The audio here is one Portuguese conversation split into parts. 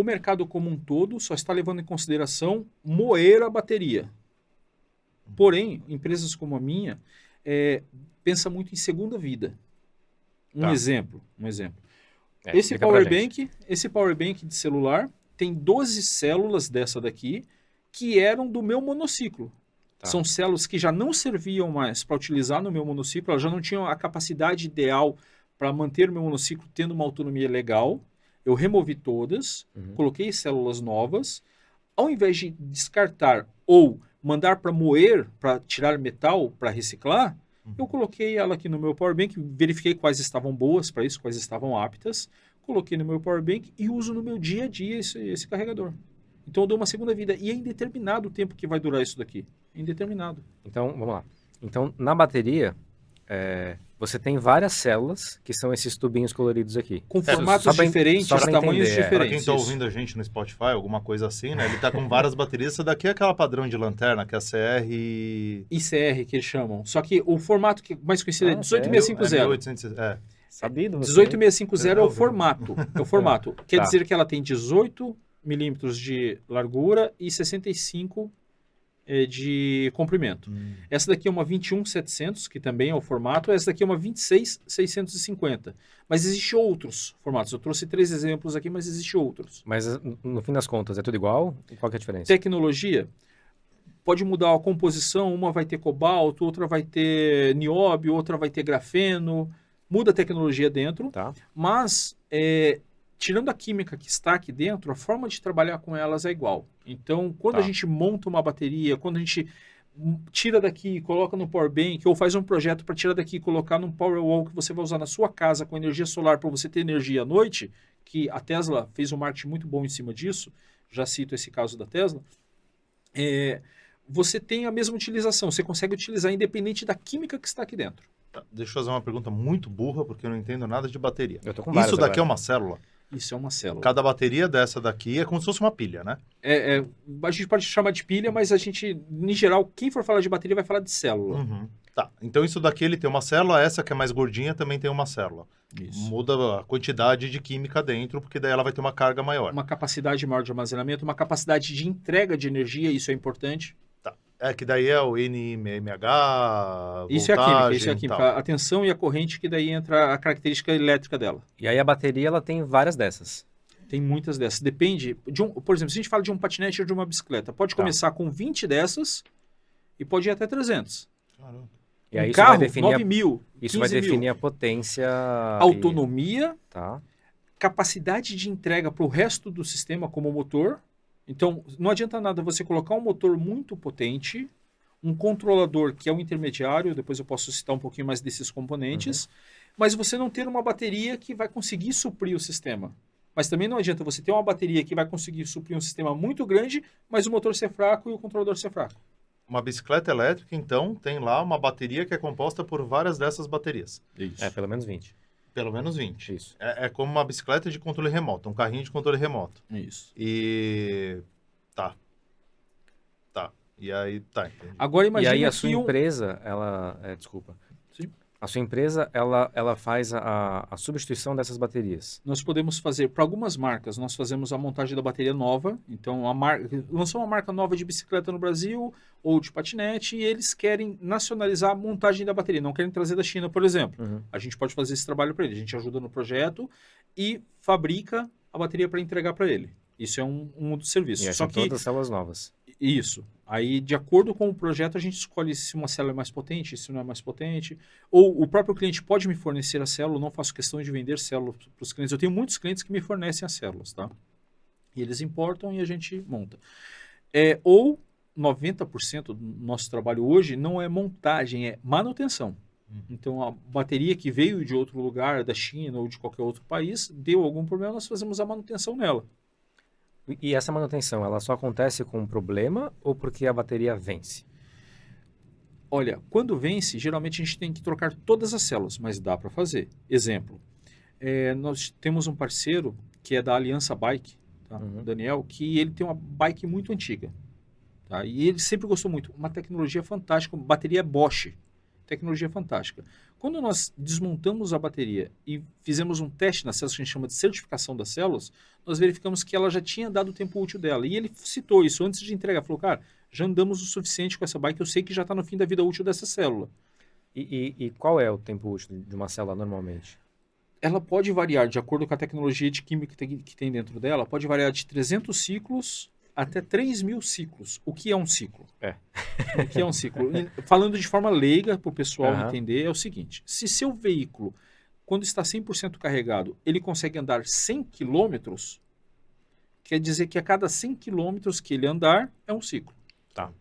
O mercado como um todo só está levando em consideração moer a bateria. Porém, empresas como a minha pensa muito em segunda vida. Um exemplo. Esse power bank de celular tem 12 células dessa daqui que eram do meu monociclo. Tá. São células que já não serviam mais para utilizar no meu monociclo, elas já não tinham a capacidade ideal para manter o meu monociclo tendo uma autonomia legal. Eu removi todas, coloquei células novas. Ao invés de descartar ou mandar para moer, para tirar metal, para reciclar, eu coloquei ela aqui no meu power bank, verifiquei quais estavam boas para isso, quais estavam aptas, coloquei no meu power bank e uso no meu dia a dia esse carregador. Então eu dou uma segunda vida. E é indeterminado o tempo que vai durar isso daqui. Indeterminado. Então, vamos lá. Então, na bateria, você tem várias células, que são esses tubinhos coloridos aqui. Com formatos diferentes, tamanhos diferentes. Para quem está ouvindo a gente no Spotify, alguma coisa assim, né? Ele está com várias baterias. Essa daqui é aquela padrão de lanterna, que é a CR... ICR, que eles chamam. Só que o formato que mais conhecido é 18650. Sabido. 18650 é o formato. É o formato. Quer dizer que ela tem 18 milímetros de largura e 65 de comprimento. Essa daqui é uma 21700, que também é o formato. Essa daqui é uma 26650. Mas existem outros formatos. Eu trouxe 3 exemplos aqui, mas existem outros. Mas, no fim das contas, é tudo igual? Qual que é a diferença? Tecnologia pode mudar a composição. Uma vai ter cobalto, outra vai ter nióbio, outra vai ter grafeno. Muda a tecnologia dentro. Tá. Mas... tirando a química que está aqui dentro, a forma de trabalhar com elas é igual. Então, quando a gente monta uma bateria, quando a gente tira daqui e coloca no power bank, ou faz um projeto para tirar daqui e colocar num Powerwall que você vai usar na sua casa com energia solar para você ter energia à noite, que a Tesla fez um marketing muito bom em cima disso, já cito esse caso da Tesla, você tem a mesma utilização, você consegue utilizar independente da química que está aqui dentro. Deixa eu fazer uma pergunta muito burra, porque eu não entendo nada de bateria. Eu tô com Isso daqui é uma célula? Isso é uma célula. Cada bateria dessa daqui é como se fosse uma pilha, né? A gente pode chamar de pilha, mas a gente, em geral, quem for falar de bateria vai falar de célula. Tá, então isso daqui ele tem uma célula, essa que é mais gordinha também tem uma célula. Isso. Muda a quantidade de química dentro, porque daí ela vai ter uma carga maior. Uma capacidade maior de armazenamento, uma capacidade de entrega de energia, isso é importante. Tá, que daí é o NMH, isso voltagem, é a química. A tensão e a corrente, que daí entra a característica elétrica dela. E aí a bateria, ela tem várias dessas. Tem muitas dessas. Depende. Por exemplo, se a gente fala de um patinete ou de uma bicicleta, pode começar com 20 dessas e pode ir até 300. Caramba. E aí um carro, 9 mil. Isso vai definir a potência. Autonomia, Tá. capacidade de entrega para o resto do sistema como motor. Então, não adianta nada você colocar um motor muito potente, um controlador que é um intermediário, depois eu posso citar um pouquinho mais desses componentes, mas você não ter uma bateria que vai conseguir suprir o sistema. Mas também não adianta você ter uma bateria que vai conseguir suprir um sistema muito grande, mas o motor ser fraco e o controlador ser fraco. Uma bicicleta elétrica, então, tem lá uma bateria que é composta por várias dessas baterias. Isso. Pelo menos 20. Pelo menos 20. Isso. É como uma bicicleta de controle remoto, um carrinho de controle remoto. Isso. E... Tá. E aí, entendi. Agora imagina e aí a sua empresa, ela... desculpa. Sim. A sua empresa, ela faz a substituição dessas baterias. Nós podemos fazer, para algumas marcas, nós fazemos a montagem da bateria nova. Então, lançou uma marca nova de bicicleta no Brasil ou de patinete e eles querem nacionalizar a montagem da bateria. Não querem trazer da China, por exemplo. A gente pode fazer esse trabalho para ele. A gente ajuda no projeto e fabrica a bateria para entregar para ele. Isso é um dos serviços. E são todas células novas. Isso. Aí, de acordo com o projeto, a gente escolhe se uma célula é mais potente, se não é mais potente. Ou o próprio cliente pode me fornecer a célula, eu não faço questão de vender célula para os clientes. Eu tenho muitos clientes que me fornecem as células, tá? E eles importam e a gente monta. Ou 90% do nosso trabalho hoje não é montagem, é manutenção. Então, a bateria que veio de outro lugar, da China ou de qualquer outro país, deu algum problema, nós fazemos a manutenção nela. E essa manutenção, ela só acontece com um problema ou porque a bateria vence? Olha, quando vence, geralmente a gente tem que trocar todas as células, mas dá para fazer. Exemplo, nós temos um parceiro que é da Aliança Bike, tá? O Daniel, que ele tem uma bike muito antiga. Tá? E ele sempre gostou muito. Uma tecnologia fantástica, bateria Bosch. Tecnologia fantástica. Quando nós desmontamos a bateria e fizemos um teste nas células que a gente chama de certificação das células, nós verificamos que ela já tinha dado o tempo útil dela. E ele citou isso antes de entregar. Falou, cara, já andamos o suficiente com essa bike, eu sei que já está no fim da vida útil dessa célula. E qual é o tempo útil de uma célula normalmente? Ela pode variar, de acordo com a tecnologia de química que tem dentro dela, pode variar de 300 ciclos até 3.000 ciclos. O que é um ciclo? O que é um ciclo? Falando de forma leiga, para o pessoal entender, é o seguinte. Se seu veículo, quando está 100% carregado, ele consegue andar 100 quilômetros, quer dizer que a cada 100 quilômetros que ele andar, é um ciclo. Tá.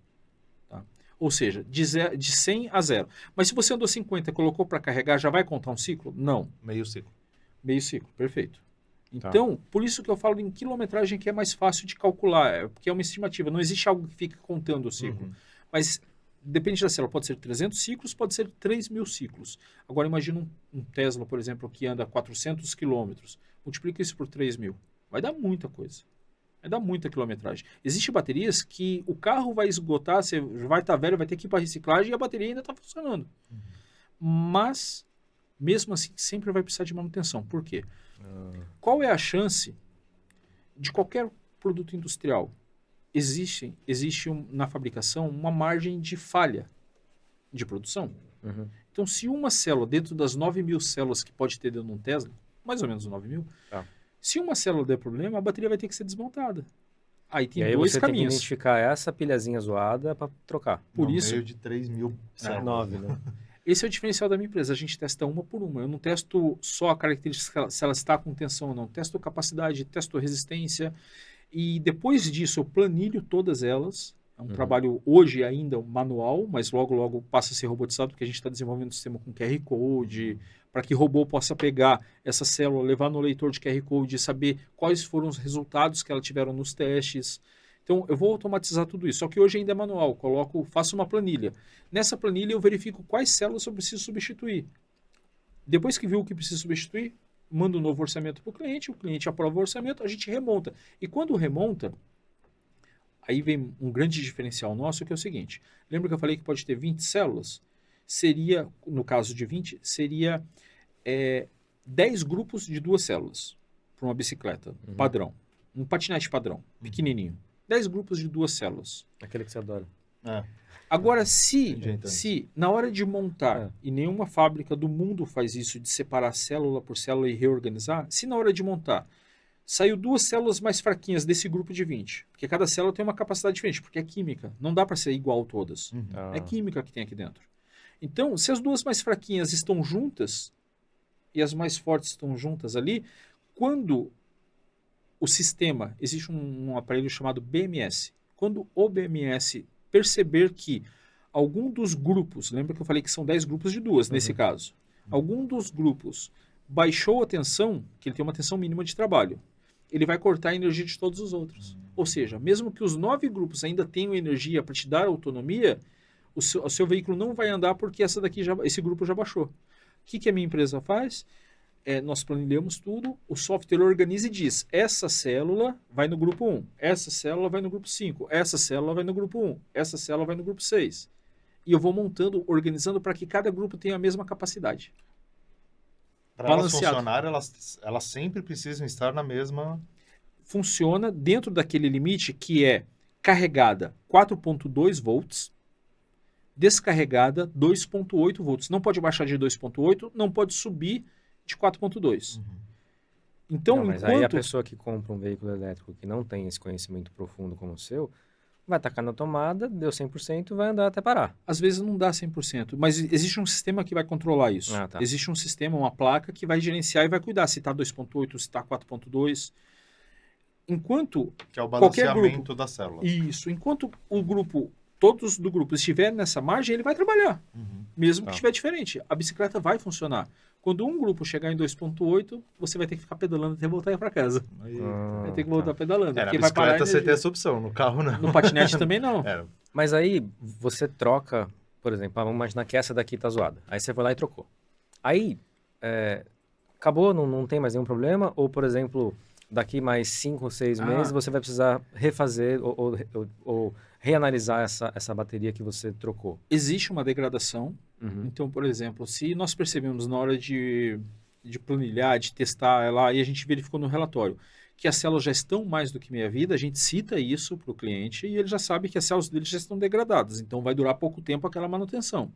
Ou seja, de 100 a 0. Mas se você andou 50 e colocou para carregar, já vai contar um ciclo? Não. Meio ciclo. Meio ciclo, perfeito. Então, por isso que eu falo em quilometragem que é mais fácil de calcular, porque é uma estimativa. Não existe algo que fique contando o ciclo. Mas depende da célula. Pode ser 300 ciclos, pode ser 3.000 ciclos. Agora, imagina um Tesla, por exemplo, que anda 400 quilômetros. Multiplica isso por 3.000. Vai dar muita coisa. Vai dar muita quilometragem. Existem baterias que o carro vai esgotar, você vai estar velho, vai ter que ir para reciclagem e a bateria ainda está funcionando. Mas, mesmo assim, sempre vai precisar de manutenção. Por quê? Qual é a chance de qualquer produto industrial? Existe na fabricação uma margem de falha de produção. Então, se uma célula, dentro das 9.000 células que pode ter dentro de um Tesla, mais ou menos 9.000, se uma célula der problema, a bateria vai ter que ser desmontada. Aí tem dois você caminhos. Tem que identificar essa pilhazinha zoada para trocar. Por isso, meio de 3.000 células. 9, né? Esse é o diferencial da minha empresa. A gente testa uma por uma. Eu não testo só a característica se ela está com tensão ou não. Testo capacidade, testo resistência. E depois disso eu planilho todas elas. É um trabalho hoje ainda manual, mas logo, logo passa a ser robotizado, porque a gente está desenvolvendo um sistema com QR Code, para que o robô possa pegar essa célula, levar no leitor de QR Code e saber quais foram os resultados que ela tiveram nos testes. Então, eu vou automatizar tudo isso. Só que hoje ainda é manual. Faço uma planilha. Nessa planilha, eu verifico quais células eu preciso substituir. Depois que viu o que precisa substituir, manda um novo orçamento para o cliente aprova o orçamento, a gente remonta. E quando remonta, aí vem um grande diferencial nosso, que é o seguinte. Lembra que eu falei que pode ter 20 células? Seria, no caso de 20, seria 10 grupos de 2 células para uma bicicleta padrão. Um patinete padrão, pequenininho. 10 grupos de 2 células. Aquele que você adora. Agora, se na hora de montar, e nenhuma fábrica do mundo faz isso, de separar célula por célula e reorganizar, se na hora de montar saiu 2 células mais fraquinhas desse grupo de 20, porque cada célula tem uma capacidade diferente, porque é química, não dá para ser igual todas. É química que tem aqui dentro. Então, se as 2 mais fraquinhas estão juntas e as mais fortes estão juntas ali, quando o sistema, existe um aparelho chamado BMS. Quando o BMS perceber que algum dos grupos, lembra que eu falei que são 10 grupos de 2 nesse caso, algum dos grupos baixou a tensão, que ele tem uma tensão mínima de trabalho, ele vai cortar a energia de todos os outros. Ou seja, mesmo que os 9 grupos ainda tenham energia para te dar autonomia, o seu veículo não vai andar porque esse grupo já baixou. O que a minha empresa faz? Nós planilhamos tudo, o software organiza e diz, essa célula vai no grupo 1, essa célula vai no grupo 5, essa célula vai no grupo 1, essa célula vai no grupo 6. E eu vou montando, organizando para que cada grupo tenha a mesma capacidade. Para elas funcionarem, elas sempre precisam estar na mesma... Funciona dentro daquele limite que é carregada 4.2 volts, descarregada 2.8 volts. Não pode baixar de 2.8, não pode subir de 4.2. Então, mas aí a pessoa que compra um veículo elétrico que não tem esse conhecimento profundo como o seu, vai tacar na tomada, deu 100%, vai andar até parar. Às vezes não dá 100%, mas existe um sistema que vai controlar isso. Existe um sistema, uma placa que vai gerenciar e vai cuidar se está 2.8, se está 4.2. Enquanto que é o balanceamento da célula. Isso. Enquanto todos do grupo estiverem nessa margem, ele vai trabalhar. Mesmo que estiver diferente. A bicicleta vai funcionar. Quando um grupo chegar em 2.8, você vai ter que ficar pedalando até voltar para casa. Vai ter que voltar pedalando. Na bicicleta você tem essa opção, no carro não. No patinete também não. Mas aí você troca, por exemplo, vamos imaginar que essa daqui tá zoada. Aí você foi lá e trocou. Aí, acabou, não tem mais nenhum problema? Ou, por exemplo, daqui mais 5 ou 6 Ah. meses você vai precisar refazer ou reanalisar essa bateria que você trocou. Existe uma degradação. Uhum. Então, por exemplo, se nós percebemos na hora de planilhar, de testar ela, e a gente verificou no relatório que as células já estão mais do que meia vida, a gente cita isso para o cliente e ele já sabe que as células dele já estão degradadas. Então, vai durar pouco tempo aquela manutenção.